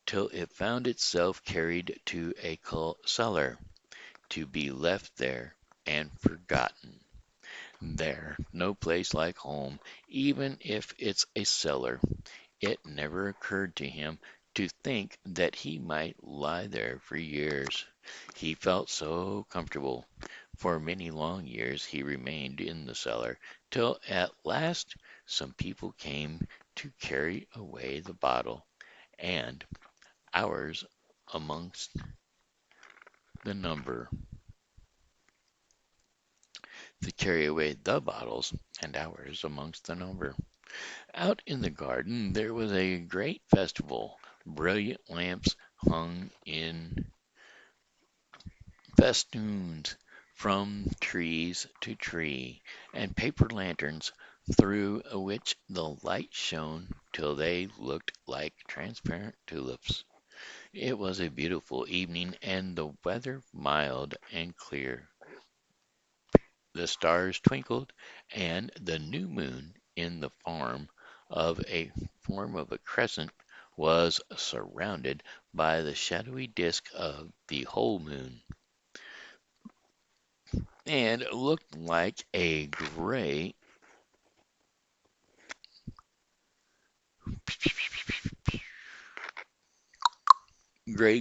till it found itself carried to a cellar, to be left there and forgotten. There, no place like home, even if it's a cellar. It never occurred to him to think that he might lie there for years. He felt so comfortable. For many long years he remained in the cellar, till at last some people came to carry away the bottle, and ours amongst the number. To carry away the bottles, and ours amongst the number. Out in the garden there was a great festival. Brilliant lamps hung in festoons from trees to tree, and paper lanterns through which the light shone till they looked like transparent tulips. It was a beautiful evening, and the weather mild and clear. The stars twinkled, and the new moon in the form of a crescent was surrounded by the shadowy disk of the whole moon, and looked like a gray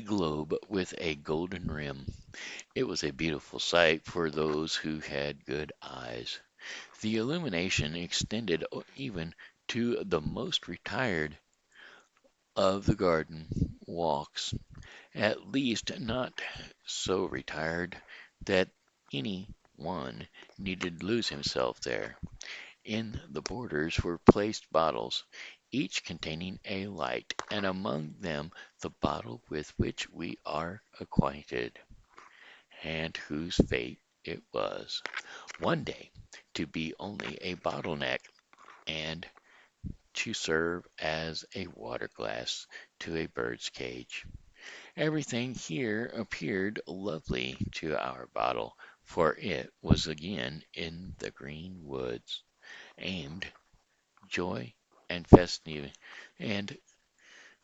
globe with a golden rim. It was a beautiful sight for those who had good eyes. The illumination extended even to the most retired of the garden walks, at least not so retired that any one needed lose himself there. In the borders were placed bottles, each containing a light, and among them the bottle with which we are acquainted, and whose fate it was, one day, to be only a bottleneck, and to serve as a water glass to a bird's cage. Everything here appeared lovely to our bottle, for it was again in the green woods, and joy and festive, and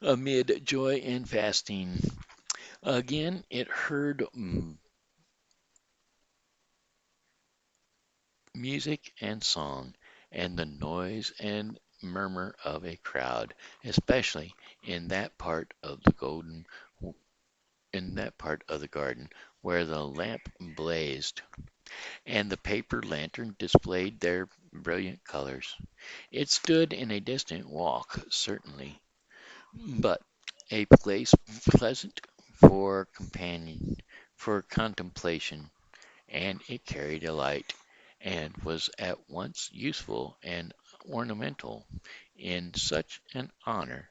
amid joy and fasting, again it heard music and song, and the noise and murmur of a crowd, especially in that part of the garden where the lamp blazed, and the paper lantern displayed their brilliant colors. It stood in a distant walk, certainly, but a place pleasant for contemplation, and it carried a light, and was at once useful and ornamental. In such an honor,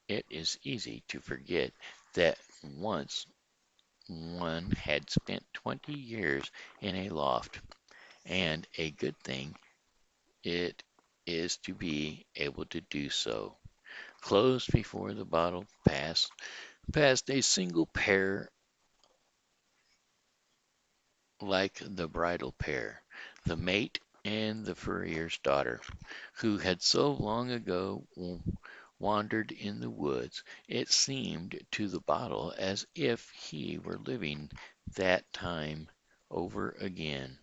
it is easy to forget that once one had spent 20 years in a loft, and a good thing it is to be able to do so. Closed before the bottle passed a single pair like the bridal pair, the mate and the furrier's daughter, who had so long ago wandered in the woods. It seemed to the bottle as if he were living that time over again.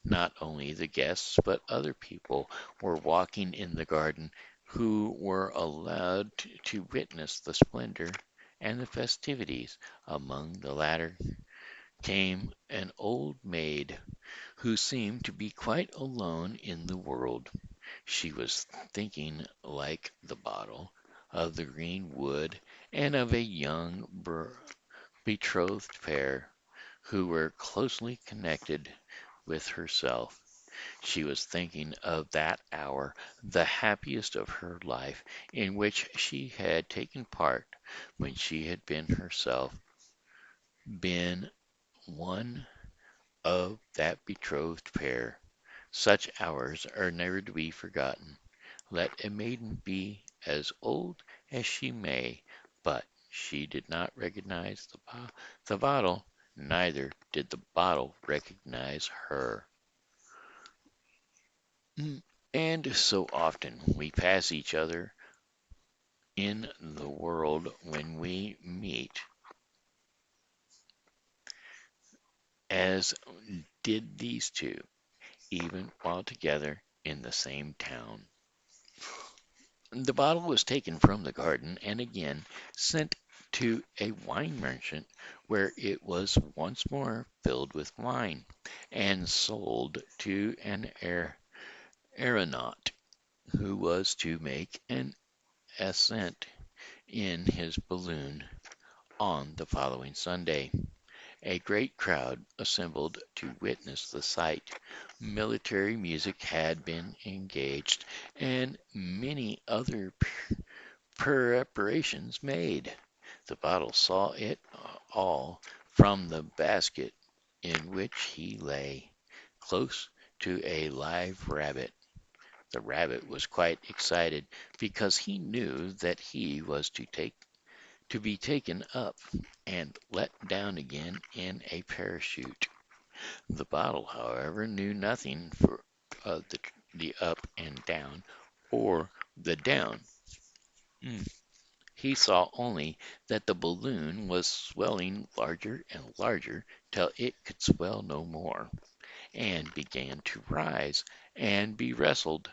Not only the guests, but other people were walking in the garden who were allowed to witness the splendor and the festivities. Among the latter came an old maid who seemed to be quite alone in the world. She was thinking, like the bottle, of the green wood and of a young betrothed pair who were closely connected with herself. She was thinking of that hour, the happiest of her life, in which she had taken part, when she had been one of that betrothed pair. Such hours are never to be forgotten, let a maiden be as old as she may, but she did not recognize the bottle, neither did the bottle recognize her. And so often we pass each other in the world when we meet, as did these two, even while together in the same town. The bottle was taken from the garden and again sent to a wine merchant, where it was once more filled with wine, and sold to an aeronaut who was to make an ascent in his balloon on the following Sunday. A great crowd assembled to witness the sight. Military music had been engaged, and many other preparations made. The bottle saw it all from the basket in which he lay, close to a live rabbit. The rabbit was quite excited, because he knew that he was to be taken up and let down again in a parachute. The bottle, however, knew nothing of the up and down, or the down. Mm. He saw only that the balloon was swelling larger and larger till it could swell no more, and began to rise and be wrestled.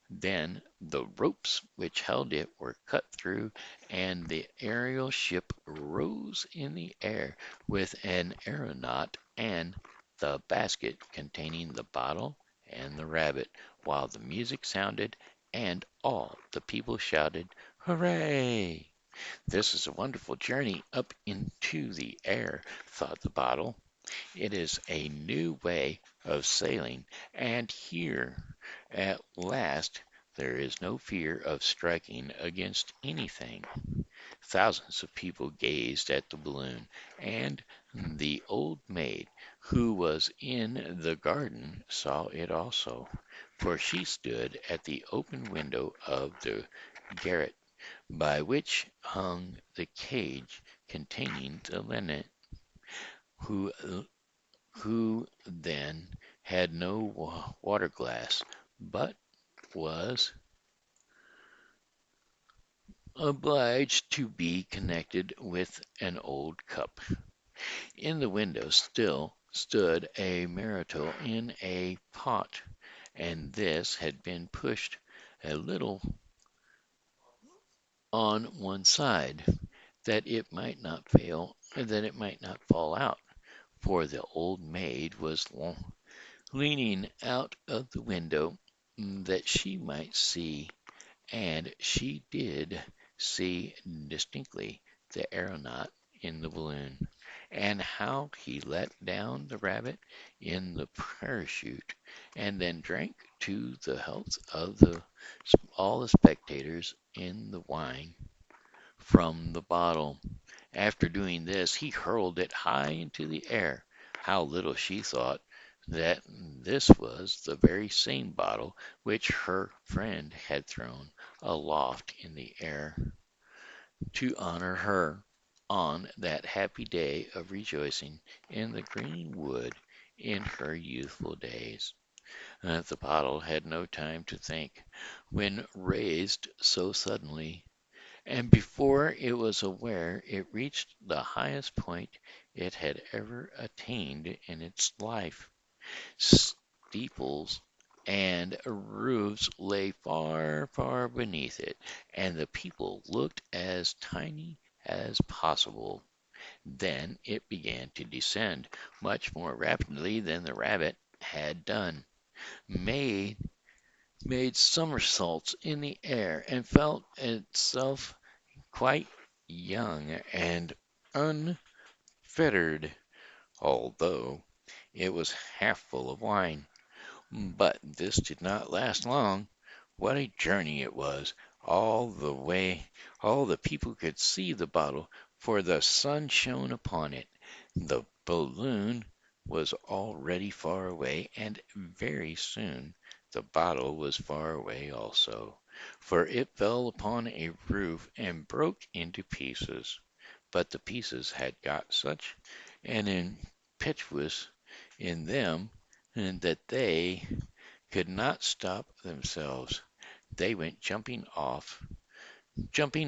Then the ropes which held it were cut through, and the aerial ship rose in the air with an aeronaut and the basket containing the bottle and the rabbit, while the music sounded and all the people shouted, "Hooray!" "This is a wonderful journey up into the air," thought the bottle. "It is a new way of sailing, and here at last there is no fear of striking against anything. Thousands of people gazed at the balloon, and the old maid, who was in the garden, saw it also, for she stood at the open window of the garret by which hung the cage containing the linnet, who who then had no water glass, but was obliged to be connected with an old cup. In the window still stood a marrow in a pot, and this had been pushed a little on one side, that it might not fall out, for the old maid was leaning out of the window that she might see, and she did see distinctly the aeronaut in the balloon, and how he let down the rabbit in the parachute, and then drank to the health of all the spectators in the wine from the bottle. After doing this, he hurled it high into the air. How little she thought that this was the very same bottle which her friend had thrown aloft in the air to honor her on that happy day of rejoicing in the green wood in her youthful days. The bottle had no time to think when raised so suddenly, and before it was aware it reached the highest point it had ever attained in its life. Steeples and roofs lay far, far beneath it, and the people looked as tiny as possible. Then it began to descend much more rapidly than the rabbit had done, made made somersaults in the air, and felt itself quite young and unfettered, although it was half full of wine. But this did not last long. What a journey it was! All the way, all the people could see the bottle, for the sun shone upon it. The balloon was already far away, and very soon the bottle was far away also, for it fell upon a roof and broke into pieces. But the pieces had got such an impetus in them that they could not stop themselves. They went jumping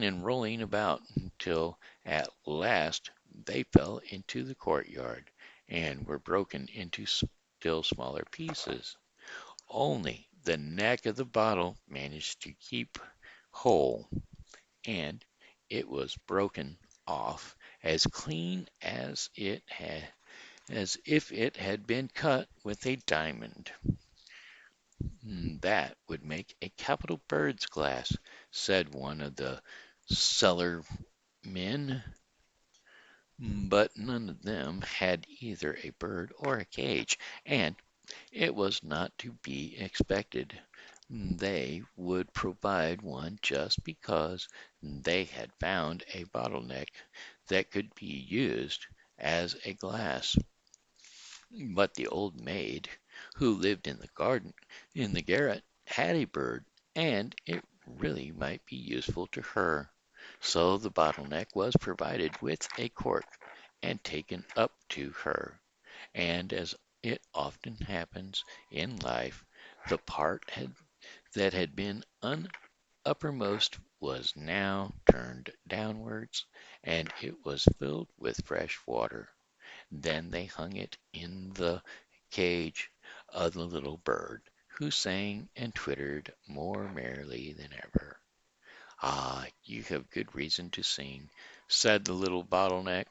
and rolling about, till at last they fell into the courtyard, and were broken into still smaller pieces. Only the neck of the bottle managed to keep whole, and it was broken off as clean as if it had been cut with a diamond. That would make a capital bird's glass, said one of the cellar men, but none of them had either a bird or a cage, and it was not to be expected they would provide one just because they had found a bottleneck that could be used as a glass. But the old maid, who lived in the garden, in the garret, had a bird, and it really might be useful to her. So the bottleneck was provided with a cork, and taken up to her. And as it often happens in life, the that had been uppermost was now turned downwards, and it was filled with fresh water. Then they hung it in the cage of the little bird, who sang and twittered more merrily than ever. "Ah, you have good reason to sing," said the little bottleneck,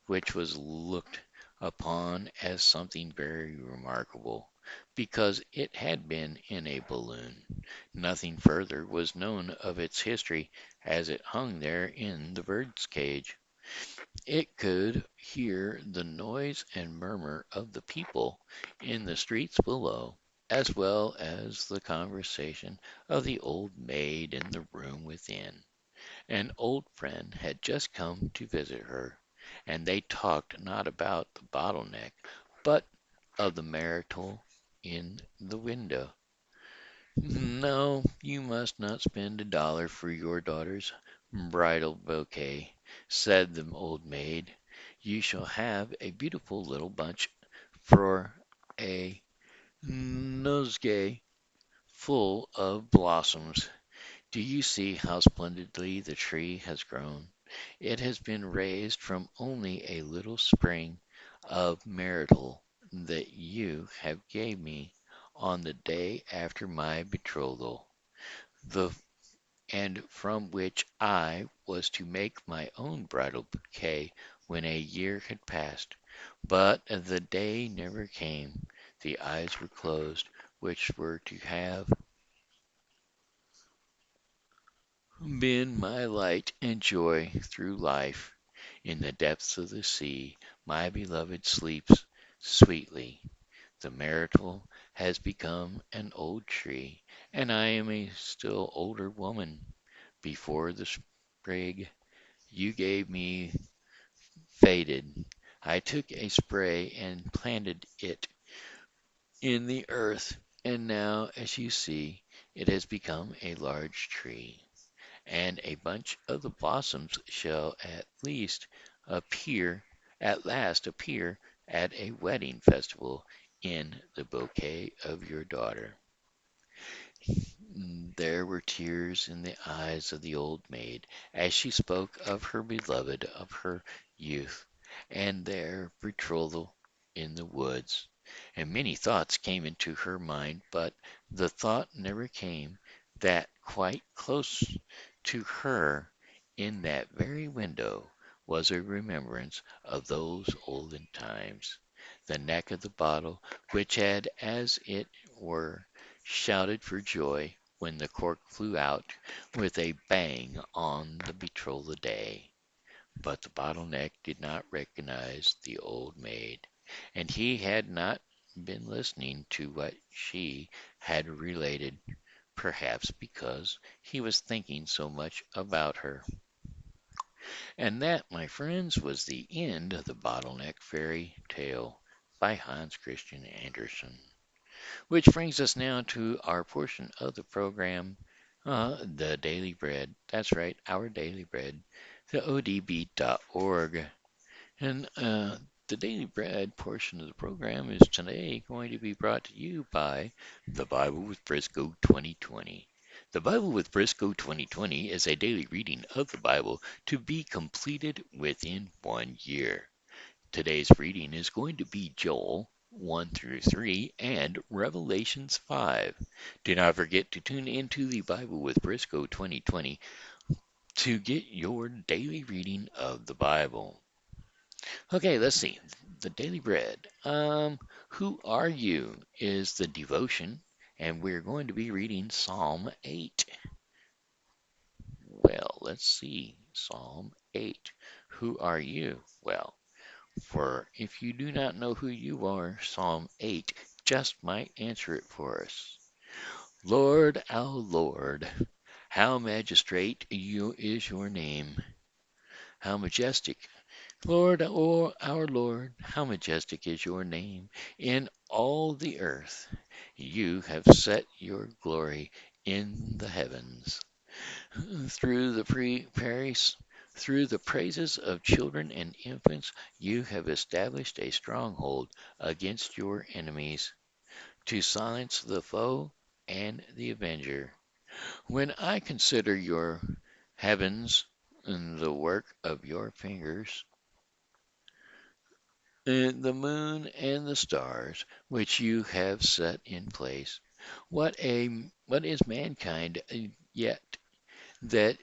which was looked upon as something very remarkable, because it had been in a balloon. Nothing further was known of its history, as it hung there in the bird's cage. It could hear the noise and murmur of the people in the streets below. as well as the conversation of the old maid in the room within. An old friend had just come to visit her, and they talked not about the bottleneck, but of the marital in the window. No, you must not spend $1 for your daughter's bridal bouquet, said the old maid. You shall have a beautiful little bunch for a nosegay full of blossoms. Do you see how splendidly the tree has grown? It has been raised from only a little spring of myrtle that you have gave me on the day after my betrothal, the and from which I was to make my own bridal bouquet when a year had passed. But the day never came. The eyes were closed, which were to have been my light and joy through life. In the depths of the sea, my beloved sleeps sweetly. The myrtle has become an old tree, and I am a still older woman. Before the sprig you gave me faded, I took a spray and planted it in the earth, and now, as you see, it has become a large tree, and a bunch of the blossoms shall at last appear at a wedding festival in the bouquet of your daughter. There were tears in the eyes of the old maid as she spoke of her beloved of her youth, and their betrothal in the woods, and many thoughts came into her mind, but the thought never came that quite close to her in that very window was a remembrance of those olden times, the neck of the bottle, which had as it were shouted for joy when the cork flew out with a bang on the betrothal day. But the bottleneck did not recognize the old maid, and he had not been listening to what she had related, perhaps because he was thinking so much about her. And that, my friends, was the end of the Bottleneck Fairy Tale by Hans Christian Andersen. Which brings us now to our portion of the program, the Daily Bread. That's right, our Daily Bread, the odb.org. And the Daily Bread portion of the program is today going to be brought to you by the Bible with Briscoe 2020. The Bible with Briscoe 2020 is a daily reading of the Bible to be completed within 1 year. Today's reading is going to be Joel 1 through 3 and Revelations 5. Do not forget to tune into the Bible with Briscoe 2020 to get your daily reading of the Bible. Okay, let's see. The Daily Bread. Who are you is the devotion, and we're going to be reading Psalm 8. Well, let's see. Psalm 8. Who are you? Well, for if you do not know who you are, Psalm 8 just might answer it for us. Lord, our Lord, how magistrate is your name, how majestic. Lord, oh, our Lord, how majestic is your name in all the earth. You have set your glory in the heavens. Through the through the praises of children and infants, you have established a stronghold against your enemies, to silence the foe and the avenger. When I consider your heavens and the work of your fingers, and the moon and the stars which you have set in place, what is mankind yet that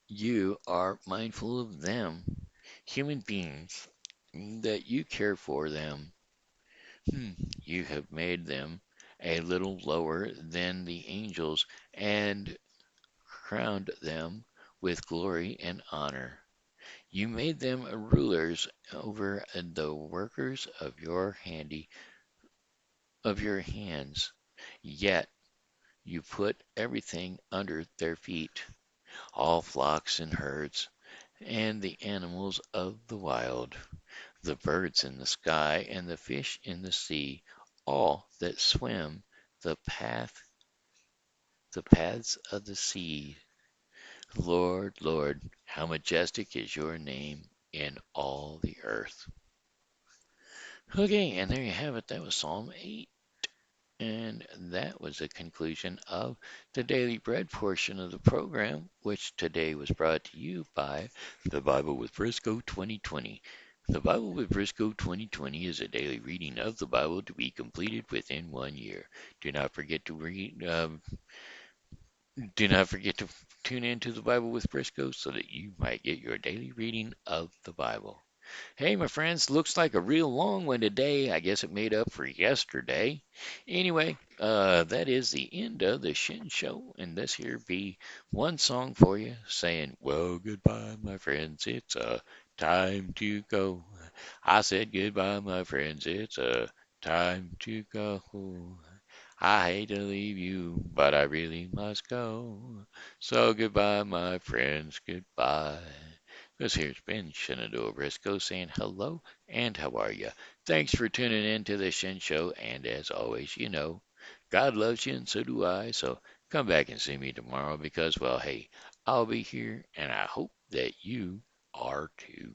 you are mindful of them, human beings, that you care for them. You have made them a little lower than the angels and crowned them with glory and honor. You made them rulers over the workers of your of your hands, yet you put everything under their feet, all flocks and herds, and the animals of the wild, the birds in the sky, and the fish in the sea, all that swim the paths of the sea. Lord, Lord, how majestic is your name in all the earth. Okay, and there you have it. That was Psalm 8. And that was the conclusion of the Daily Bread portion of the program, which today was brought to you by the Bible with Briscoe 2020. The Bible with Briscoe 2020 is a daily reading of the Bible to be completed within 1 year. Do not forget to do not forget to tune in to the Bible with Briscoe so that you might get your daily reading of the Bible. Hey, my friends, looks like a real long one today. I guess it made up for yesterday. Anyway, that is the end of the Shen Show, and this here be one song for you saying, well, goodbye, my friends. It's time to go. I said goodbye, my friends. It's time to go. I hate to leave you, but I really must go. So goodbye, my friends. Goodbye. This here's been Shenandoah Briscoe saying hello and how are you? Thanks for tuning in to the Shen Show, and as always, you know, God loves you and so do I, so come back and see me tomorrow because, well, hey, I'll be here and I hope that you are too.